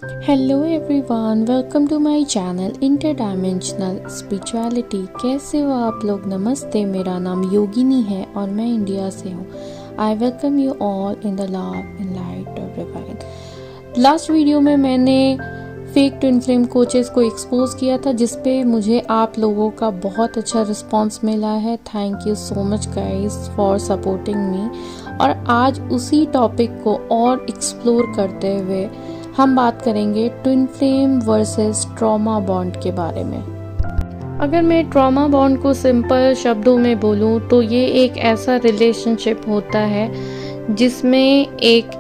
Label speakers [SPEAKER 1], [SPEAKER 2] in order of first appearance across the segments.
[SPEAKER 1] Hello everyone, welcome to my channel interdimensional spirituality. कैसे हो आप लोग? नमस्ते, मेरा नाम योगिनी है और मैं इंडिया से हूँ। I welcome you all in the love and light of divine. Last video में मैंने फेक ट्विन फ्लेम कोचेस को एक्सपोज किया था, जिसपे मुझे आप लोगों का बहुत अच्छा रिस्पांस मिला है। Thank you so much guys for supporting me. और आज उसी टॉपिक को और एक्सप्लोर करते हुए हम बात करेंगे twin flame versus trauma bond के बारे में। अगर मैं ट्रॉमा बॉन्ड को सिंपल शब्दों में बोलूं तो ये एक ऐसा रिलेशनशिप होता है जिसमें एक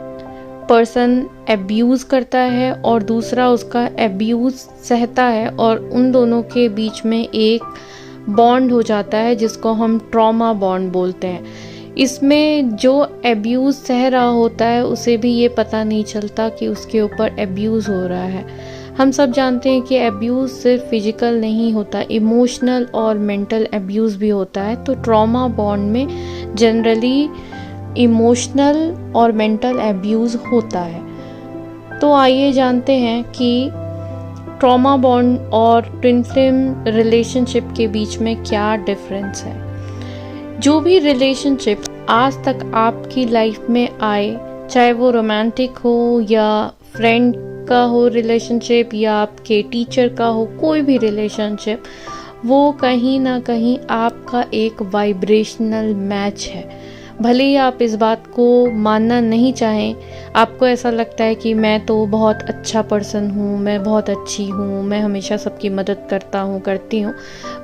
[SPEAKER 1] पर्सन एब्यूज़ करता है और दूसरा उसका एब्यूज़ सहता है, और उन दोनों के बीच में एक बॉन्ड हो जाता है जिसको हम ट्रॉमा बॉन्ड बोलते हैं। इसमें जो एब्यूज़ सह रहा होता है उसे भी ये पता नहीं चलता कि उसके ऊपर एब्यूज़ हो रहा है। हम सब जानते हैं कि एब्यूज़ सिर्फ फिजिकल नहीं होता, इमोशनल और मेंटल एब्यूज़ भी होता है। तो ट्रॉमा बॉन्ड में जनरली इमोशनल और मेंटल एब्यूज़ होता है। तो आइए जानते हैं कि ट्रॉमा बॉन्ड और ट्विन फ्लेम रिलेशनशिप के बीच में क्या डिफरेंस है। जो भी रिलेशनशिप आज तक आपकी लाइफ में आए, चाहे वो रोमांटिक हो या फ्रेंड का हो रिलेशनशिप या आपके टीचर का हो, कोई भी रिलेशनशिप, वो कहीं ना कहीं आपका एक वाइब्रेशनल मैच है। भले ही आप इस बात को मानना नहीं चाहें, आपको ऐसा लगता है कि मैं तो बहुत अच्छा पर्सन हूँ, मैं बहुत अच्छी हूँ, मैं हमेशा सबकी मदद करती हूँ,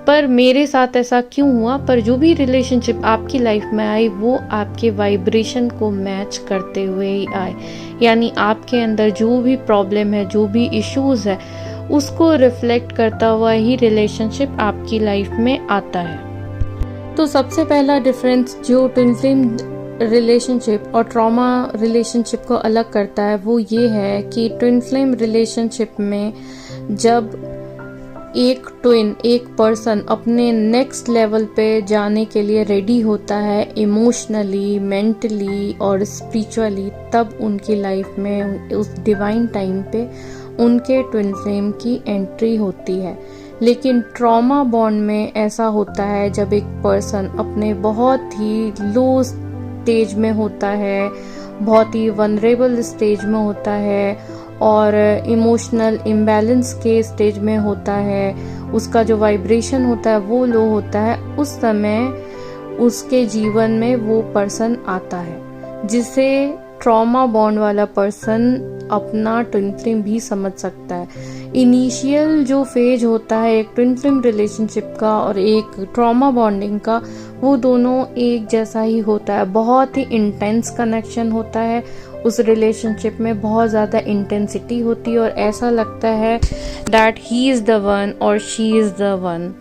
[SPEAKER 1] पर मेरे साथ ऐसा क्यों हुआ। पर जो भी रिलेशनशिप आपकी लाइफ में आई वो आपके वाइब्रेशन को मैच करते हुए ही आए, यानी आपके अंदर जो भी प्रॉब्लम है, जो भी इश्यूज है, उसको रिफ्लेक्ट करता हुआ ही रिलेशनशिप आपकी लाइफ में आता है। तो सबसे पहला डिफरेंस जो ट्विन फ्लेम रिलेशनशिप और ट्रॉमा रिलेशनशिप को अलग करता है वो ये है कि ट्विन फ्लेम रिलेशनशिप में जब एक ट्विन, एक पर्सन अपने नेक्स्ट लेवल पे जाने के लिए रेडी होता है इमोशनली, मेंटली और स्पिरिचुअली, तब उनकी लाइफ में उस डिवाइन टाइम पे उनके ट्विन फ्लेम की एंट्री होती है। लेकिन ट्रॉमा बॉन्ड में ऐसा होता है जब एक पर्सन अपने बहुत ही लो स्टेज में होता है, बहुत ही वनरेबल स्टेज में होता है और इमोशनल इम्बैलेंस के स्टेज में होता है, उसका जो वाइब्रेशन होता है वो लो होता है, उस समय उसके जीवन में वो पर्सन आता है, जिसे ट्रॉमा बॉन्ड वाला पर्सन अपना ट्विन फ्लेम भी समझ सकता है। इनिशियल जो फेज होता है एक ट्विन फ्लेम रिलेशनशिप का और एक ट्रॉमा बॉन्डिंग का, वो दोनों एक जैसा ही होता है। बहुत ही इंटेंस कनेक्शन होता है उस रिलेशनशिप में, बहुत ज़्यादा इंटेंसिटी होती है और ऐसा लगता है that he is the one और शी इज़ द वन।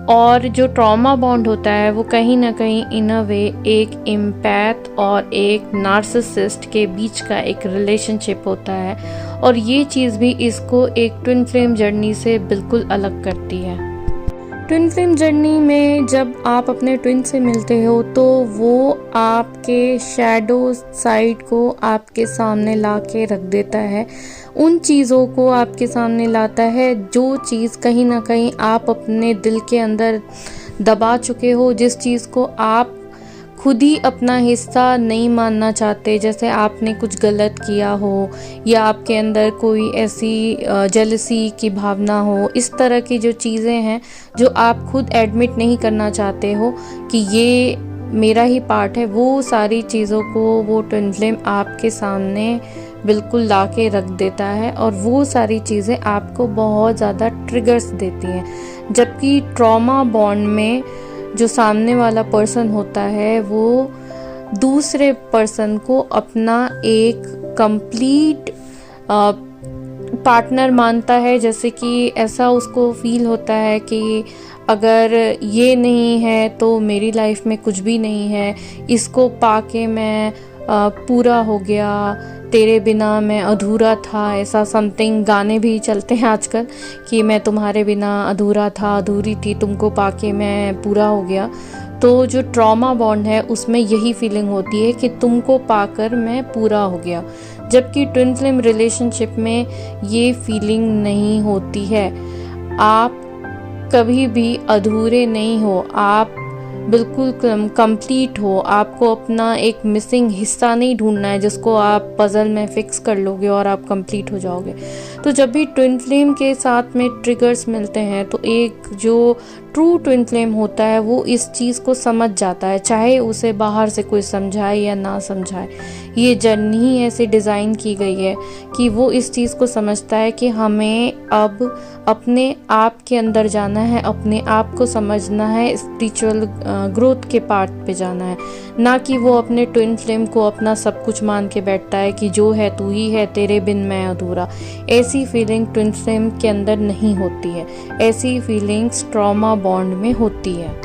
[SPEAKER 1] और जो ट्रॉमा बॉन्ड होता है वो कहीं ना कहीं इन अ वे एक एम्पैथ और एक नार्सिसिस्ट के बीच का एक रिलेशनशिप होता है, और ये चीज़ भी इसको एक ट्विन फ्लेम जर्नी से बिल्कुल अलग करती है। ट्विन फ्लेम जर्नी में जब आप अपने ट्विन से मिलते हो तो वो आपके शैडो साइड को आपके सामने ला के रख देता है, उन चीज़ों को आपके सामने लाता है जो चीज़ कहीं ना कहीं आप अपने दिल के अंदर दबा चुके हो, जिस चीज़ को आप खुद ही अपना हिस्सा नहीं मानना चाहते, जैसे आपने कुछ गलत किया हो या आपके अंदर कोई ऐसी जेलसी की भावना हो, इस तरह की जो चीज़ें हैं जो आप खुद एडमिट नहीं करना चाहते हो कि ये मेरा ही पार्ट है, वो सारी चीज़ों को वो ट्विन फ्लेम आपके सामने बिल्कुल ला के रख देता है और वो सारी चीज़ें आपको बहुत ज़्यादा ट्रिगर्स देती हैं। जबकि ट्रॉमा बॉन्ड में जो सामने वाला पर्सन होता है वो दूसरे पर्सन को अपना एक कंप्लीट पार्टनर मानता है, जैसे कि ऐसा उसको फील होता है कि अगर ये नहीं है तो मेरी लाइफ में कुछ भी नहीं है, इसको पाके मैं पूरा हो गया, तेरे बिना मैं अधूरा था, ऐसा समथिंग गाने भी चलते हैं आजकल कि मैं तुम्हारे बिना अधूरा था, अधूरी थी, तुमको पाके मैं पूरा हो गया। तो जो ट्रॉमा बॉन्ड है उसमें यही फीलिंग होती है कि तुमको पाकर मैं पूरा हो गया, जबकि ट्विन फ्लेम रिलेशनशिप में ये फीलिंग नहीं होती है। आप कभी भी अधूरे नहीं हो, आप बिल्कुल कंप्लीट हो। आपको अपना एक मिसिंग हिस्सा नहीं ढूंढना है जिसको आप पजल में फिक्स कर लोगे और आप कंप्लीट हो जाओगे। तो जब भी ट्विन फ्लेम के साथ में ट्रिगर्स मिलते हैं तो एक जो ट्रू ट्विन फ्लेम होता है वो इस चीज़ को समझ जाता है, चाहे उसे बाहर से कोई समझाए या ना समझाए। ये जर्नी ही ऐसे डिज़ाइन की गई है कि वो इस चीज़ को समझता है कि हमें अब अपने आप के अंदर जाना है, अपने आप को समझना है, स्पिरिचुअल ग्रोथ के पार्ट पे जाना है, ना कि वो अपने ट्विन फ्लेम को अपना सब कुछ मान के बैठता है कि जो है तू ही है, तेरे बिन मैं अधूरा। ऐसी फीलिंग ट्विन फ्लेम के अंदर नहीं होती है, ऐसी फीलिंग्स ट्रॉमा बॉन्ड में होती है।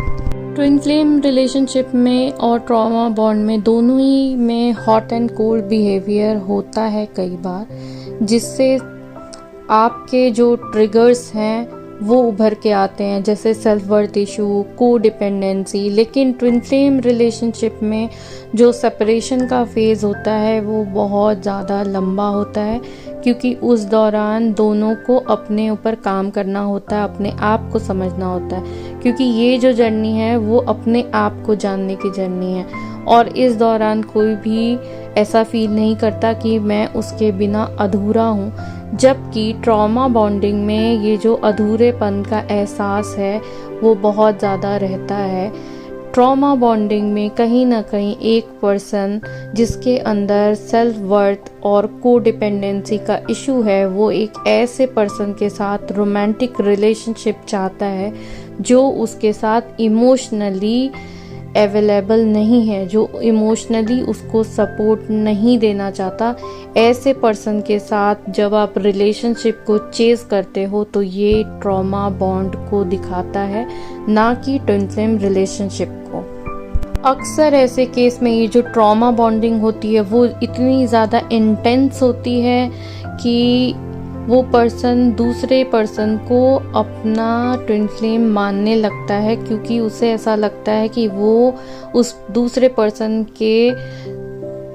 [SPEAKER 1] ट्विन फ्लेम रिलेशनशिप में और ट्रॉमा बॉन्ड में दोनों ही में हॉट एंड कोल्ड बिहेवियर होता है कई बार, जिससे आपके जो ट्रिगर्स हैं वो उभर के आते हैं, जैसे सेल्फ वर्थ इशू, को डिपेंडेंसी। लेकिन ट्विन फ्लेम रिलेशनशिप में जो सेपरेशन का फेज़ होता है वो बहुत ज़्यादा लंबा होता है, क्योंकि उस दौरान दोनों को अपने ऊपर काम करना होता है, अपने आप को समझना होता है, क्योंकि ये जो जर्नी है वो अपने आप को जानने की जर्नी है। और इस दौरान कोई भी ऐसा फील नहीं करता कि मैं उसके बिना अधूरा हूँ, जबकि ट्रॉमा बॉन्डिंग में ये जो अधूरेपन का एहसास है वो बहुत ज़्यादा रहता है। ट्रॉमा बॉन्डिंग में कहीं ना कहीं एक पर्सन जिसके अंदर सेल्फ वर्थ और को डिपेंडेंसी का इशू है, वो एक ऐसे पर्सन के साथ रोमांटिक रिलेशनशिप चाहता है जो उसके साथ इमोशनली अवेलेबल नहीं है, जो इमोशनली उसको सपोर्ट नहीं देना चाहता। ऐसे पर्सन के साथ जब आप रिलेशनशिप को चेज करते हो तो ये ट्रॉमा बॉन्ड को दिखाता है, ना कि ट्विन फ्लेम रिलेशनशिप को। अक्सर ऐसे केस में ये जो ट्रॉमा बॉन्डिंग होती है वो इतनी ज़्यादा इंटेंस होती है कि वो पर्सन दूसरे पर्सन को अपना ट्विन फ्लेम मानने लगता है, क्योंकि उसे ऐसा लगता है कि वो उस दूसरे पर्सन के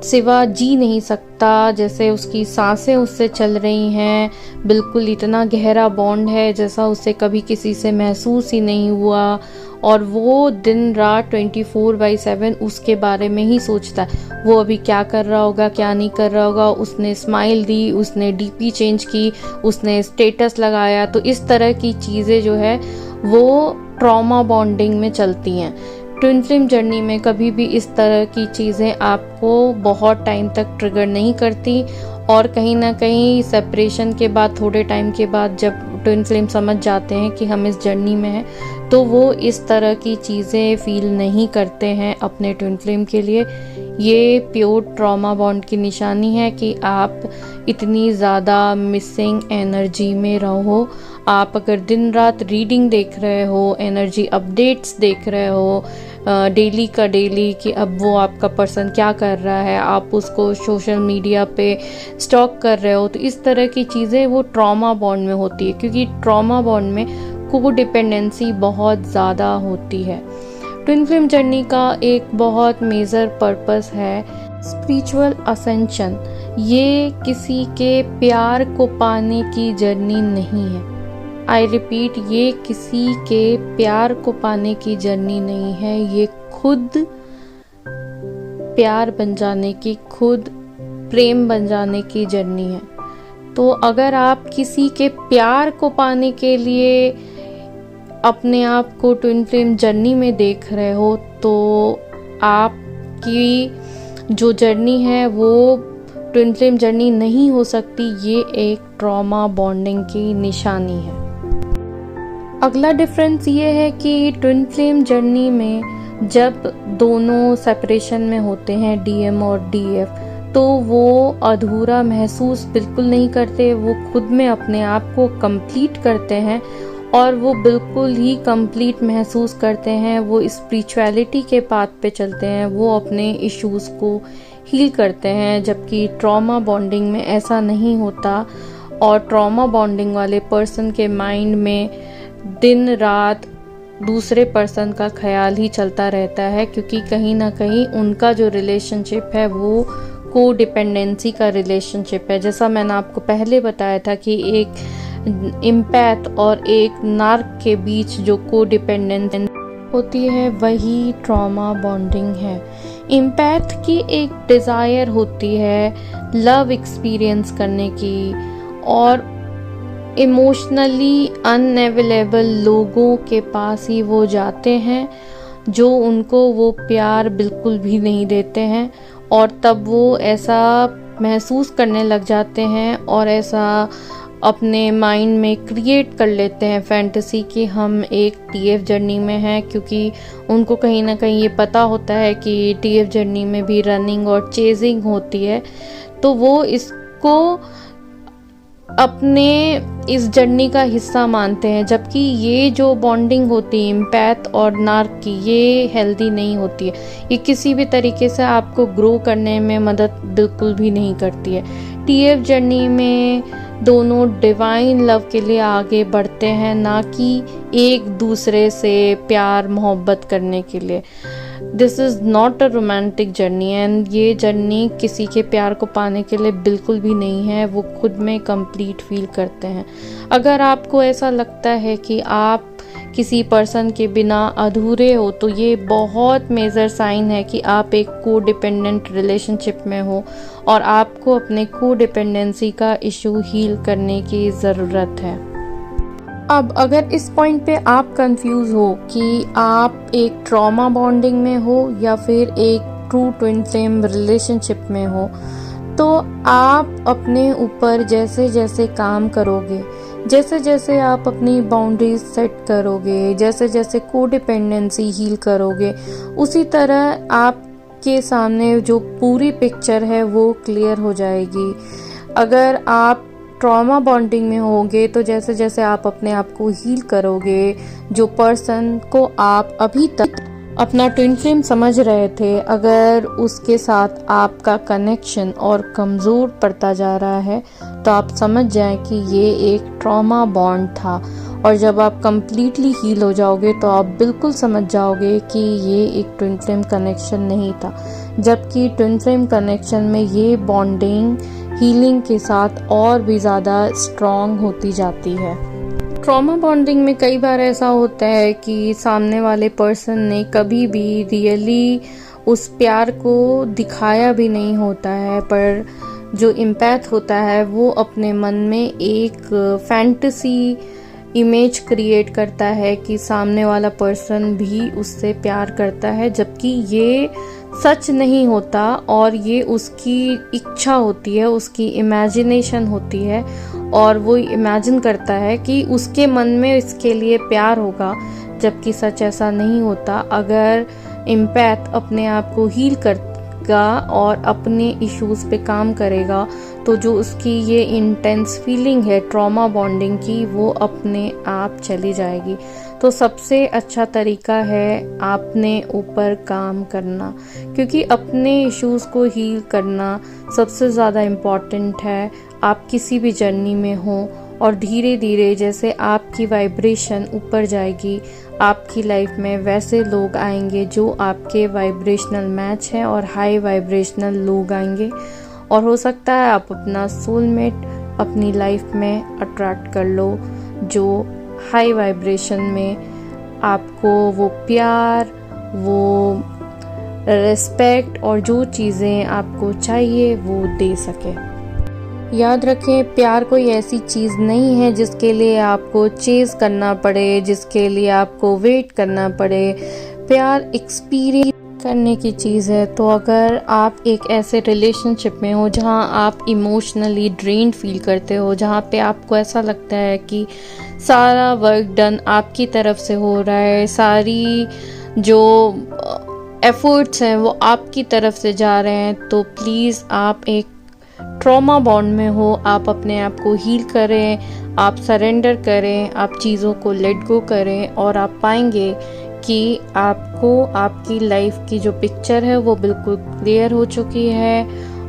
[SPEAKER 1] सिवा जी नहीं सकता, जैसे उसकी सांसें उससे चल रही हैं। बिल्कुल इतना गहरा बॉन्ड है जैसा उसे कभी किसी से महसूस ही नहीं हुआ, और वो दिन रात 24/7 उसके बारे में ही सोचता है। वो अभी क्या कर रहा होगा, क्या नहीं कर रहा होगा, उसने स्माइल दी, उसने डीपी चेंज की, उसने स्टेटस लगाया। तो इस तरह की चीज़ें जो है वो ट्रॉमा बॉन्डिंग में चलती हैं। ट्विन फ्लेम जर्नी में कभी भी इस तरह की चीज़ें आपको बहुत टाइम तक ट्रिगर नहीं करती, और कहीं ना कहीं सेपरेशन के बाद थोड़े टाइम के बाद जब ट्विन फ्लेम समझ जाते हैं कि हम इस जर्नी में हैं, तो वो इस तरह की चीज़ें फील नहीं करते हैं अपने ट्विन फ्लेम के लिए। ये प्योर ट्रॉमा बॉन्ड की निशानी है कि आप इतनी ज़्यादा मिसिंग एनर्जी में रहो। आप अगर दिन रात रीडिंग देख रहे हो, एनर्जी अपडेट्स देख रहे हो डेली का डेली कि अब वो आपका पर्सन क्या कर रहा है, आप उसको सोशल मीडिया पे स्टॉक कर रहे हो, तो इस तरह की चीज़ें वो ट्रॉमा बॉन्ड में होती है, क्योंकि ट्रॉमा बॉन्ड में को डिपेंडेंसी बहुत ज़्यादा होती है। ट्विन फ्लेम जर्नी का एक बहुत मेजर पर्पस है स्पिरिचुअल असेंशन। ये किसी के प्यार को पाने की जर्नी नहीं है। आई रिपीट, ये किसी के प्यार को पाने की जर्नी नहीं है, ये खुद प्यार बन जाने की, खुद प्रेम बन जाने की जर्नी है। तो अगर आप किसी के प्यार को पाने के लिए अपने आप को ट्विन फ्लेम जर्नी में देख रहे हो, तो आपकी जो जर्नी है वो ट्विन फ्लेम जर्नी नहीं हो सकती। ये एक ट्रॉमा बॉन्डिंग की निशानी है। अगला डिफरेंस ये है कि ट्विन फ्लेम जर्नी में जब दोनों सेपरेशन में होते हैं, डीएम और डीएफ, तो वो अधूरा महसूस बिल्कुल नहीं करते। वो खुद में अपने आप को कंप्लीट करते हैं और वो बिल्कुल ही कंप्लीट महसूस करते हैं। वो स्पिरिचुअलिटी के पाथ पे चलते हैं, वो अपने इश्यूज को हील करते हैं, जबकि ट्रॉमा बॉन्डिंग में ऐसा नहीं होता। और ट्रॉमा बॉन्डिंग वाले पर्सन के माइंड में दिन रात दूसरे पर्सन का ख्याल ही चलता रहता है, क्योंकि कहीं ना कहीं उनका जो रिलेशनशिप है वो को डिपेंडेंसी का रिलेशनशिप है। जैसा मैंने आपको पहले बताया था कि एक इम्पैथ और एक नार्क के बीच जो को डिपेंडेंस होती है वही ट्रॉमा बॉन्डिंग है। इम्पैथ की एक डिज़ायर होती है लव एक्सपीरियंस करने की, और इमोशनली अनअवेलेबल लोगों के पास ही वो जाते हैं जो उनको वो प्यार बिल्कुल भी नहीं देते हैं, और तब वो ऐसा महसूस करने लग जाते हैं और ऐसा अपने माइंड में क्रिएट कर लेते हैं फैंटेसी कि हम एक टीएफ जर्नी में हैं, क्योंकि उनको कहीं ना कहीं ये पता होता है कि टीएफ जर्नी में भी रनिंग और चेजिंग होती है। तो वो इसको अपने इस जर्नी का हिस्सा मानते हैं, जबकि ये जो बॉन्डिंग होती है इम्पैथ और नार्क की, ये हेल्दी नहीं होती है। ये किसी भी तरीके से आपको ग्रो करने में मदद बिल्कुल भी नहीं करती है। टीएफ जर्नी में दोनों डिवाइन लव के लिए आगे बढ़ते हैं, ना कि एक दूसरे से प्यार मोहब्बत करने के लिए। This is not a romantic journey, and ये जर्नी किसी के प्यार को पाने के लिए बिल्कुल भी नहीं है। वो खुद में कंप्लीट फील करते हैं। अगर आपको ऐसा लगता है कि आप किसी पर्सन के बिना अधूरे हो, तो ये बहुत मेजर साइन है कि आप एक को डिपेंडेंट रिलेशनशिप में हो और आपको अपने को डिपेंडेंसी का इशू हील करने की ज़रूरत है। अब अगर इस पॉइंट पे आप कंफ्यूज हो कि आप एक ट्रॉमा बॉन्डिंग में हो या फिर एक ट्रू ट्विन फ्लेम रिलेशनशिप में हो, तो आप अपने ऊपर जैसे जैसे काम करोगे, जैसे जैसे आप अपनी बाउंड्रीज सेट करोगे, जैसे जैसे को डिपेंडेंसी हील करोगे, उसी तरह आपके सामने जो पूरी पिक्चर है वो क्लियर हो जाएगी। अगर आप ट्रॉमा बॉन्डिंग में होगे तो जैसे जैसे आप अपने आप को हील करोगे, जो पर्सन को आप अभी तक अपना ट्विन फ्लेम समझ रहे थे, अगर उसके साथ आपका कनेक्शन और कमज़ोर पड़ता जा रहा है, तो आप समझ जाएं कि ये एक ट्रॉमा बॉन्ड था। और जब आप कंप्लीटली हील हो जाओगे तो आप बिल्कुल समझ जाओगे कि ये एक ट्विन फ्लेम कनेक्शन नहीं था, जबकि ट्विन फ्लेम कनेक्शन में ये बॉन्डिंग हीलिंग के साथ और भी ज़्यादा स्ट्रॉन्ग होती जाती है। ट्रॉमा बॉन्डिंग में कई बार ऐसा होता है कि सामने वाले पर्सन ने कभी भी रियली उस प्यार को दिखाया भी नहीं होता है, पर जो इम्पैथ होता है वो अपने मन में एक फैंटेसी इमेज क्रिएट करता है कि सामने वाला पर्सन भी उससे प्यार करता है, जबकि ये सच नहीं होता और ये उसकी इच्छा होती है, उसकी इमेजिनेशन होती है, और वो इमेजिन करता है कि उसके मन में इसके लिए प्यार होगा, जबकि सच ऐसा नहीं होता। अगर इम्पैथ अपने आप को हील करेगा और अपने इश्यूज पे काम करेगा, तो जो उसकी ये इंटेंस फीलिंग है ट्रॉमा बॉन्डिंग की, वो अपने आप चली जाएगी। तो सबसे अच्छा तरीका है अपने ऊपर काम करना, क्योंकि अपने इश्यूज को हील करना सबसे ज़्यादा इम्पॉर्टेंट है। आप किसी भी जर्नी में हो और धीरे धीरे जैसे आपकी वाइब्रेशन ऊपर जाएगी, आपकी लाइफ में वैसे लोग आएंगे जो आपके वाइब्रेशनल मैच हैं, और हाई वाइब्रेशनल लोग आएंगे, और हो सकता है आप अपना सोलमेट अपनी लाइफ में अट्रैक्ट कर लो, जो हाई वाइब्रेशन में आपको वो प्यार, वो रिस्पेक्ट और जो चीज़ें आपको चाहिए वो दे सके। याद रखें, प्यार कोई ऐसी चीज़ नहीं है जिसके लिए आपको चेज़ करना पड़े, जिसके लिए आपको वेट करना पड़े। प्यार एक्सपीरियंस करने की चीज़ है। तो अगर आप एक ऐसे रिलेशनशिप में हो जहां आप इमोशनली ड्रेन्ड फील करते हो, जहां पे आपको ऐसा लगता है कि सारा वर्क डन आपकी तरफ से हो रहा है, सारी जो एफर्ट्स हैं वो आपकी तरफ से जा रहे हैं, तो प्लीज़ आप एक ट्रॉमा बॉन्ड में हो, आप अपने आप को हील करें, आप सरेंडर करें, आप चीज़ों को लेट गो करें, और आप पाएंगे कि आपको आपकी लाइफ की जो पिक्चर है वो बिल्कुल क्लियर हो चुकी है,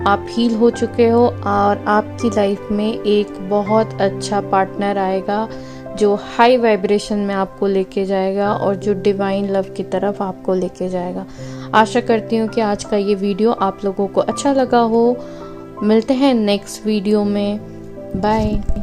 [SPEAKER 1] आप हील हो चुके हो, और आपकी लाइफ में एक बहुत अच्छा पार्टनर आएगा जो हाई वाइब्रेशन में आपको लेके जाएगा और जो डिवाइन लव की तरफ आपको लेके जाएगा। आशा करती हूँ कि आज का ये वीडियो आप लोगों को अच्छा लगा हो। मिलते हैं नेक्स्ट वीडियो में। बाय।